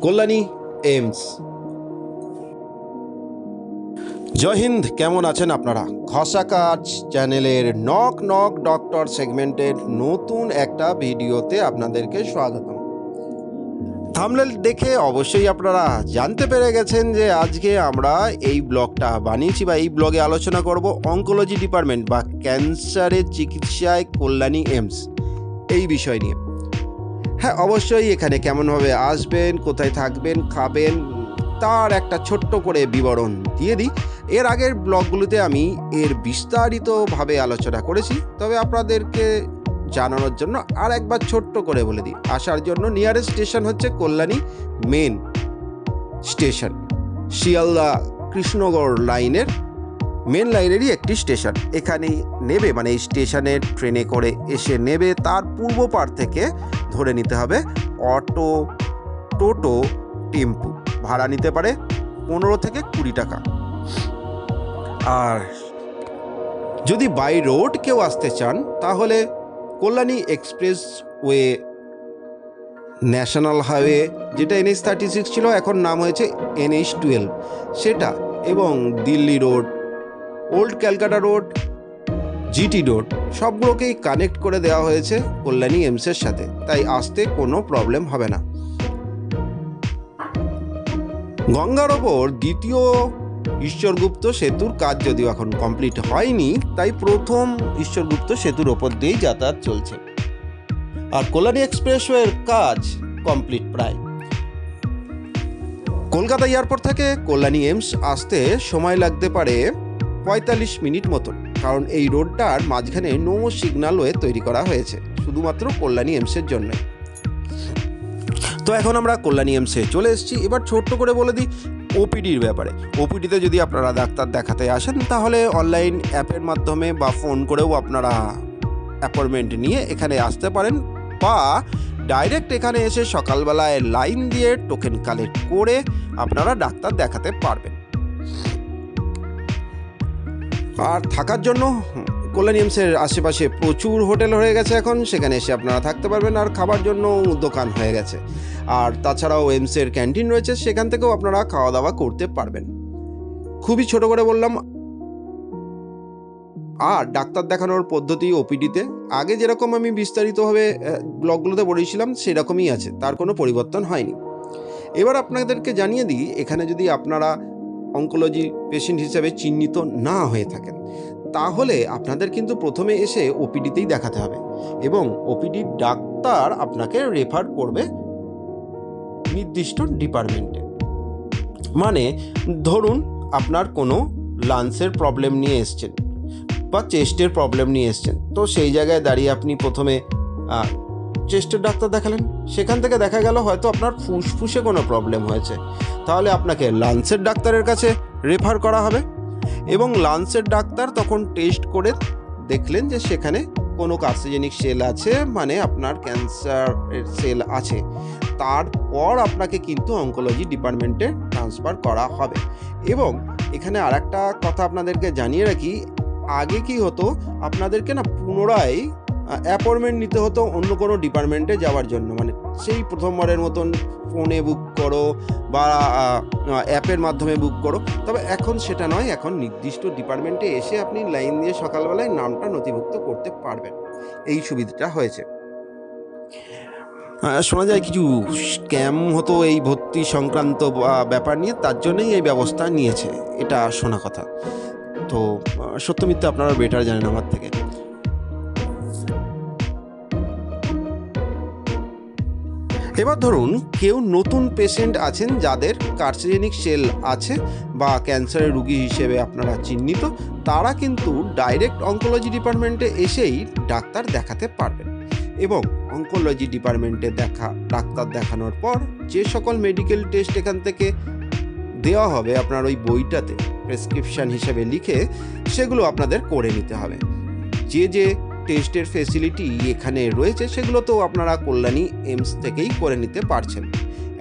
Kalyani AIIMS. জয় হিন্দ, কেমন আছেন আপনারা? ঘষা কাজ চ্যানেলের নক নক ডক্টর সেগমেন্টের নতুন একটা ভিডিওতে আপনাদেরকে স্বাগতম। থাম্বনেল দেখে অবশ্যই আপনারা জানতে পেরে গেছেন যে আজকে আমরা এই ব্লগটা বানিয়েছি বা এই ব্লগে আলোচনা করব অঙ্কোলজি ডিপার্টমেন্ট বা ক্যান্সারের চিকিৎসায় কল্যাণী এইমস এই বিষয় নিয়ে। হ্যাঁ, অবশ্যই এখানে কেমনভাবে আসবেন, কোথায় থাকবেন, খাবেন, তার একটা ছোট্ট করে বিবরণ দিয়ে দিই। এর আগের ব্লগগুলোতে আমি এর বিস্তারিতভাবে আলোচনা করেছি, তবে আপনাদেরকে জানানোর জন্য আর একবার ছোট্ট করে বলে দিই। আসার জন্য নিয়ারেস্ট স্টেশন হচ্ছে কল্যাণী মেন স্টেশন, শিয়ালদা কৃষ্ণগড় লাইনের মেন লাইনেরই একটি স্টেশন। এখানেই নেবে, মানে এই স্টেশনের ট্রেনে করে এসে নেবে, তার পূর্ব পাড় থেকে ধরে নিতে হবে অটো, টোটো, টেম্পু। ভাড়া নিতে পারে 15 থেকে 20 টাকা। আর যদি বাই রোড কেউ আসতে চান তাহলে Kalyani expressway, national highway যেটা NH-36 ছিল, এখন নাম হয়েছে NH-12, সেটা, এবং Delhi road, old Calcutta road, GT road, সবগুলোকেই কানেক্ট করে দেওয়া হয়েছে কল্যাণী এইমসের সাথে, তাই আসতে কোনো প্রবলেম হবে না। গঙ্গার ওপর দ্বিতীয় ঈশ্বরগুপ্ত সেতুর কাজ যদিও এখন কমপ্লিট হয়নি, তাই প্রথম ঈশ্বরগুপ্ত সেতুর ওপর দিয়েই যাতায়াত চলছে। আর কল্যাণী এক্সপ্রেসওয়ের কাজ কমপ্লিট প্রায়। কলকাতা এয়ারপোর্ট থেকে কল্যাণী এইমস আসতে সময় লাগতে পারে 45 মিনিট মতন, কারণ এই রোডটার মাঝখানে নো সিগন্যাল ওয়ে তৈরি করা হয়েছে শুধুমাত্র কল্যাণী এইমসের জন্য। তো এখন আমরা কল্যাণী এইমসে চলে এসেছি। এবার ছোট্ট করে বলে দিই ওপিডির ব্যাপারে। ওপিডিতে যদি আপনারা ডাক্তার দেখাতে আসেন তাহলে অনলাইন অ্যাপের মাধ্যমে বা ফোন করেও আপনারা অ্যাপয়েন্টমেন্ট নিয়ে এখানে আসতে পারেন, বা ডাইরেক্ট এখানে এসে সকালবেলায় লাইন দিয়ে টোকেন কালেক্ট করে আপনারা ডাক্তার দেখাতে পারবেন। আর থাকার জন্য কল্যাণী এইমসের আশেপাশে প্রচুর হোটেল হয়ে গেছে এখন, সেখানে এসে আপনারা থাকতে পারবেন। আর খাবার জন্য দোকান হয়ে গেছে। আর তাছাড়াও এইমসের ক্যান্টিন রয়েছে, সেখান থেকেও আপনারা খাওয়া দাওয়া করতে পারবেন। খুবই ছোট করে বললাম। আর ডাক্তার দেখানোর পদ্ধতি ওপিডিতে আগে যেরকম আমি বিস্তারিতভাবে ব্লগগুলোতে বলেছিলাম সেরকমই আছে, তার কোনো পরিবর্তন হয়নি। এবার আপনাদেরকে জানিয়ে দিই, এখানে যদি আপনারা অঙ্কোলজি পেশেন্ট হিসেবে চিহ্নিত না হয়ে থাকেন তাহলে আপনাদের কিন্তু প্রথমে এসে ওপিডিতেই দেখাতে হবে, এবং ওপিডির ডাক্তার আপনাকে রেফার করবে নির্দিষ্ট ডিপার্টমেন্টে। মানে ধরুন আপনার কোনো লাংসের প্রবলেম নিয়ে এসছেন বা চেস্টের প্রবলেম নিয়ে এসছেন, তো সেই জায়গায় দাঁড়িয়ে আপনি প্রথমে চেস্টের ডাক্তার দেখালেন, সেখান থেকে দেখা গেল হয়তো আপনার ফুসফুসে কোনো প্রবলেম হয়েছে, তাহলে আপনাকে লাংসের ডাক্তারের কাছে রেফার করা হবে, এবং লাংসের ডাক্তার তখন টেস্ট করে দেখলেন যে সেখানে কোনো কার্সিনোজেনিক সেল আছে, মানে আপনার ক্যান্সারের সেল আছে, তারপর আপনাকে কিন্তু অঙ্কোলজি ডিপার্টমেন্টে ট্রান্সফার করা হবে। এবং এখানে আর একটা কথা আপনাদেরকে জানিয়ে রাখি, আগে কি হতো, আপনাদেরকে না পুনরায় অ্যাপয়েন্টমেন্ট নিতে হতো অন্য কোনো ডিপার্টমেন্টে যাওয়ার জন্য, মানে সেই প্রথমবারের মতন ফোনে বুক করো বা অ্যাপের মাধ্যমে বুক করো। তবে এখন সেটা নয়, এখন নির্দিষ্ট ডিপার্টমেন্টে এসে আপনি লাইন দিয়ে সকালবেলায় নামটা নথিভুক্ত করতে পারবেন, এই সুবিধাটা হয়েছে। শোনা যায় কিছু স্ক্যাম হতো এই ভর্তি সংক্রান্ত ব্যাপার নিয়ে, তার জন্যই এই ব্যবস্থা নিয়েছে, এটা শোনা কথা। তো সত্য মিথ্যা আপনারা বেটার জানেন আমার থেকে। এবার ধরুন কেউ নতুন পেশেন্ট আছেন যাদের কার্সিনোজেনিক সেল আছে বা ক্যান্সারের রোগী হিসেবে আপনারা চিহ্নিত, তারা কিন্তু ডাইরেক্ট অঙ্কোলজি ডিপার্টমেন্টে এসেই ডাক্তার দেখাতে পারবেন। এবং অঙ্কোলজি ডিপার্টমেন্টে ডাক্তার দেখানোর পর যে সকল মেডিকেল টেস্ট এখান থেকে দেওয়া হবে আপনার ওই বইটাতে প্রেসক্রিপশান হিসেবে লিখে, সেগুলো আপনাদের করে নিতে হবে। যে টেস্টের ফেসিলিটি এখানে রয়েছে সেগুলো তো আপনারা কল্যাণী এইমস থেকেই করে নিতে পারছেন।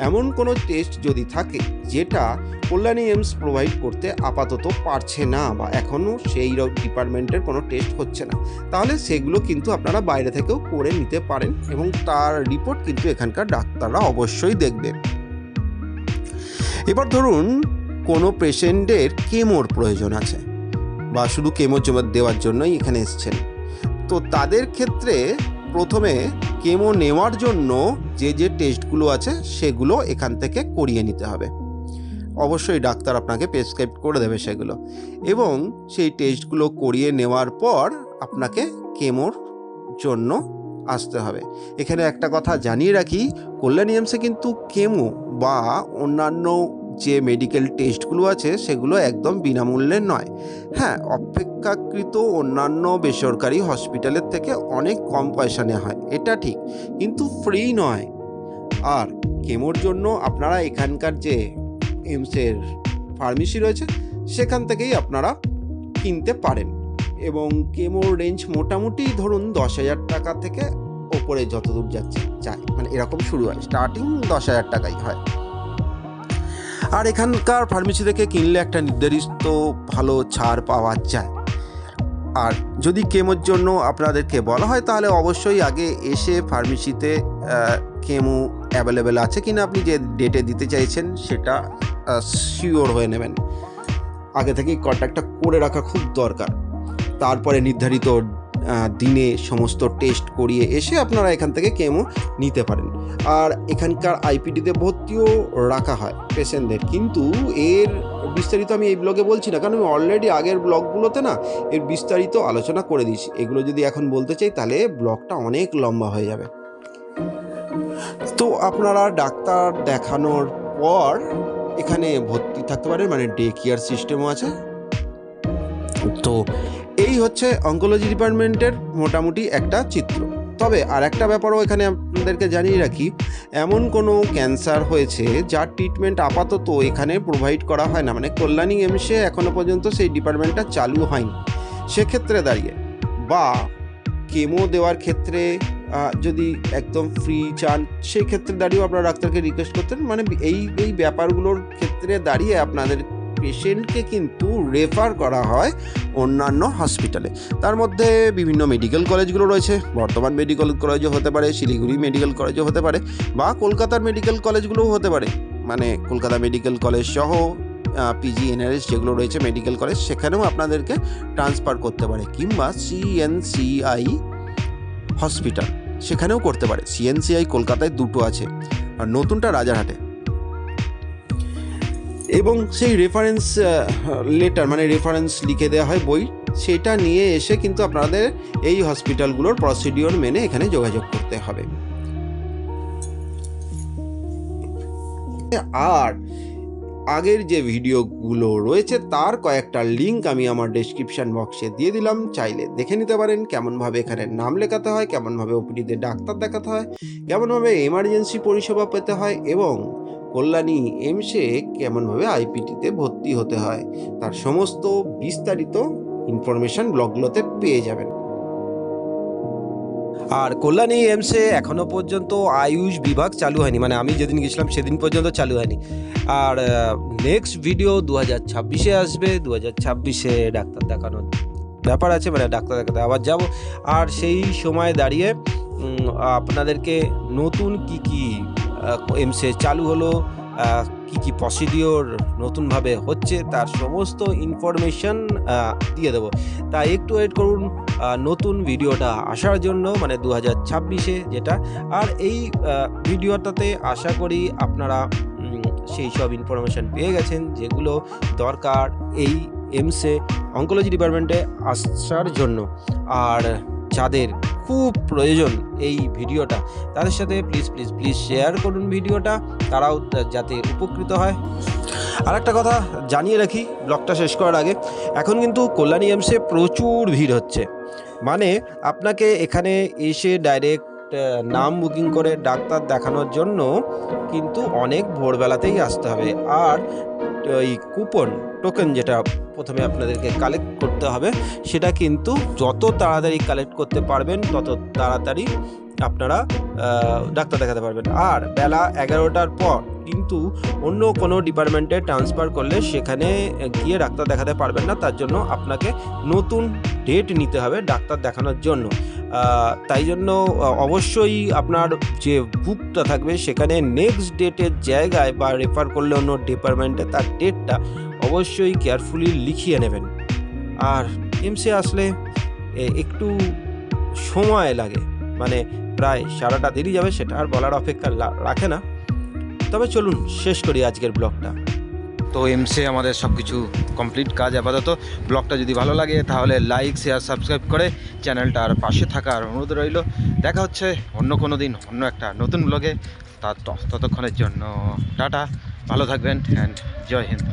এমন কোনো টেস্ট যদি থাকে যেটা কল্যাণী এইমস প্রোভাইড করতে আপাতত পারছে না, বা এখনও সেই ডিপার্টমেন্টের কোনো টেস্ট হচ্ছে না, তাহলে সেগুলো কিন্তু আপনারা বাইরে থেকেও করে নিতে পারেন এবং তার রিপোর্ট কিন্তু এখানকার ডাক্তাররা অবশ্যই দেখবে। এবার ধরুন কোনো পেশেন্টের কেমোর প্রয়োজন আছে বা শুধু কেমো দেওয়ার জন্যই এখানে এসছেন, তো তাদের ক্ষেত্রে প্রথমে কেমো নেওয়ার জন্য যে যে টেস্টগুলো আছে সেগুলো এখান থেকে করিয়ে নিতে হবে। অবশ্যই ডাক্তার আপনাকে প্রেসক্রাইব করে দেবে সেগুলো, এবং সেই টেস্টগুলো করিয়ে নেওয়ার পর আপনাকে কেমোর জন্য আসতে হবে। এখানে একটা কথা জানিয়ে রাখি, কল্যাণী এইমসে কিন্তু কেমো বা অন্যান্য যে মেডিকেল টেস্টগুলো আছে সেগুলো একদম বিনামূল্যে নয়। হ্যাঁ, অপেক্ষাকৃত অন্যান্য বেসরকারি হসপিটালের থেকে অনেক কম পয়সা নেওয়া হয়, এটা ঠিক, কিন্তু ফ্রি নয়। আর কেমোর জন্য আপনারা এখানকার যে এইমসের ফার্মেসি রয়েছে সেখান থেকেই আপনারা কিনতে পারেন, এবং কেমোর রেঞ্জ মোটামুটি ধরুন 10,000 টাকা থেকে ওপরে যতদূর যাচ্ছে চাই, মানে এরকম শুরু হয়, স্টার্টিং 10,000 টাকাই হয়। আর এখানকার ফার্মেসি থেকে কিনলে একটা নির্ধারিত ভালো ছাড় পাওয়া যায়। আর যদি কেমোর জন্য আপনাদেরকে বলা হয় তাহলে অবশ্যই আগে এসে ফার্মেসিতে কেমো অ্যাভেলেবেল আছে কিনা আপনি যে ডেটে দিতে চাইছেন সেটা শিওর হয়ে নেবেন। আগে থেকেই কন্ট্যাক্টটা করে রাখা খুব দরকার। তারপরে নির্ধারিত দিনে সমস্ত টেস্ট করিয়ে এসে আপনারা এখান থেকে কেমো নিতে পারেন। আর এখানকার আইপিডিতে ভর্তিও রাখা হয় পেশেন্টদের, কিন্তু এর বিস্তারিত আমি এই ব্লগে বলছি না, কারণ আমি অলরেডি আগের ব্লগগুলোতে না এর বিস্তারিত আলোচনা করে দিয়েছি। এগুলো যদি এখন বলতে চাই তাহলে ব্লগটা অনেক লম্বা হয়ে যাবে। তো আপনারা ডাক্তার দেখানোর পর এখানে ভর্তি থাকতে পারেন, মানে ডে কেয়ার সিস্টেমও আছে। তো এই হচ্ছে অঙ্কোলজি ডিপার্টমেন্টের মোটামুটি একটা চিত্র। তবে আর একটা ব্যাপারও এখানে আপনাদেরকে জানিয়ে রাখি, এমন কোনো ক্যান্সার হয়েছে যার ট্রিটমেন্ট আপাতত এখানে প্রোভাইড করা হয় না, মানে কল্যাণী এইমসে এখনও পর্যন্ত সেই ডিপার্টমেন্টটা চালু হয়নি। সেক্ষেত্রে দাঁড়িয়ে বা কেমো দেওয়ার ক্ষেত্রে যদি একদম ফ্রি চান সেই ক্ষেত্রে দাঁড়িয়েও আপনারা ডাক্তারকে রিকোয়েস্ট করতেন, মানে এই ব্যাপারগুলোর ক্ষেত্রে দাঁড়িয়ে আপনাদের পেশেন্টকে কিন্তু রেফার করা হয় অন্যান্য হসপিটালে। তার মধ্যে বিভিন্ন মেডিকেল কলেজগুলো রয়েছে, বর্ধমান মেডিকেল কলেজও হতে পারে, শিলিগুড়ি মেডিকেল কলেজও হতে পারে, বা কলকাতার মেডিকেল কলেজগুলোও হতে পারে, মানে কলকাতা মেডিকেল কলেজ সহ PGNRS যেগুলো রয়েছে মেডিকেল কলেজ সেখানেও আপনাদেরকে ট্রান্সফার করতে পারে, কিংবা CNCI হসপিটাল সেখানেও করতে পারে। CNCI কলকাতায় দুটো আছে, আর নতুনটা রাজারহাটে। এবং সেই রেফারেন্স লেটার, মানে রেফারেন্স লিখে দেওয়া হয় বই, সেটা নিয়ে এসে কিন্তু আপনাদের এই হসপিটালগুলোর প্রসিডিওর মেনে এখানে যোগাযোগ করতে হবে। আর আগের যে ভিডিওগুলো রয়েছে তার কয়েকটা লিঙ্ক আমি আমার ডেসক্রিপশন বক্সে দিয়ে দিলাম, চাইলে দেখে নিতে পারেন কেমনভাবে এখানে নাম লেখাতে হয়, কেমনভাবে ওপিডিতে ডাক্তার দেখাতে হয়, কেমনভাবে এমার্জেন্সি পরিষেবা পেতে হয়, এবং কল্যাণী এইমসে কেমনভাবে আইপিটিতে ভর্তি হতে হয়, তার সমস্ত বিস্তারিত ইনফরমেশন ব্লগগুলোতে পেয়ে যাবেন। আর কল্যাণী এইমসে এখনও পর্যন্ত আয়ুষ বিভাগ চালু হয়নি, মানে আমি যেদিন গেছিলাম সেদিন পর্যন্ত চালু হয়নি। আর নেক্সট ভিডিও 2026-এ আসবে। 2026-এ ডাক্তার দেখানোর ব্যাপার আছে, মানে ডাক্তার দেখাতে আবার যাব। আর সেই সময় দাঁড়িয়ে আপনাদেরকে নতুন কি এইমসে চালু হলো, কি প্রসিডিওর নতুনভাবে হচ্ছে তার সমস্ত ইনফরমেশন দিয়ে দেবো। তাই একটু ওয়েট করুন নতুন ভিডিওটা আসার জন্য, মানে 2026-এ যেটা। আর এই ভিডিওটাতে আশা করি আপনারা সেই সব ইনফরমেশন পেয়ে গেছেন যেগুলো দরকার এই এইমসে অঙ্কোলজি ডিপার্টমেন্টে আসার জন্য। আর যাদের খুব প্রয়োজন এই ভিডিওটা তাদের সাথে প্লিজ শেয়ার করুন ভিডিওটা, তারাও যাতে উপকৃত হয়। আর একটা কথা জানিয়ে রাখি ব্লগটা শেষ করার আগে, এখন কিন্তু কল্যাণী এইমসে প্রচুর ভিড় হচ্ছে, মানে আপনাকে এখানে এসে ডাইরেক্ট নাম বুকিং করে ডাক্তার দেখানোর জন্য কিন্তু অনেক ভোরবেলাতেই আসতে হবে। আর ওই কুপন টোকেন যেটা প্রথমে আপনাদেরকে কালেক্ট করতে হবে, সেটা কিন্তু যত তাড়াতাড়ি কালেক্ট করতে পারবেন তত তাড়াতাড়ি আপনারা ডাক্তার দেখাতে পারবেন। আর বেলা 11টার পর কিন্তু অন্য কোনো ডিপার্টমেন্টে ট্রান্সফার করলে সেখানে গিয়ে ডাক্তার দেখাতে পারবেন না। তার জন্য আপনাকে নতুন ডেট নিতে হবে ডাক্তার দেখানোর জন্য। তাই জন্য অবশ্যই আপনার যে বুকটা থাকবে সেখানে নেক্সট ডেটের জায়গায় বা রেফার করলে অন্য ডিপার্টমেন্টে তার ডেটটা অবশ্যই কেয়ারফুলি লিখিয়ে নেবেন। আর এমসে আসলে একটু সময় লাগে, মানে প্রায় সারাটা দেরি যাবে, সেটা আর বলার অপেক্ষা রাখে না। তবে চলুন শেষ করি আজকের ব্লগটা। তো এমসে আমাদের সব কিছু কমপ্লিট কাজ আপাতত। ব্লগটা যদি ভালো লাগে তাহলে লাইক শেয়ার সাবস্ক্রাইব করে চ্যানেলটার পাশে থাকার অনুরোধ রইল। দেখা হচ্ছে অন্য কোনো দিন অন্য একটা নতুন ব্লগে। ততক্ষণের জন্য টাটা, ভালো থাকবেন অ্যান্ড জয় হিন্দ।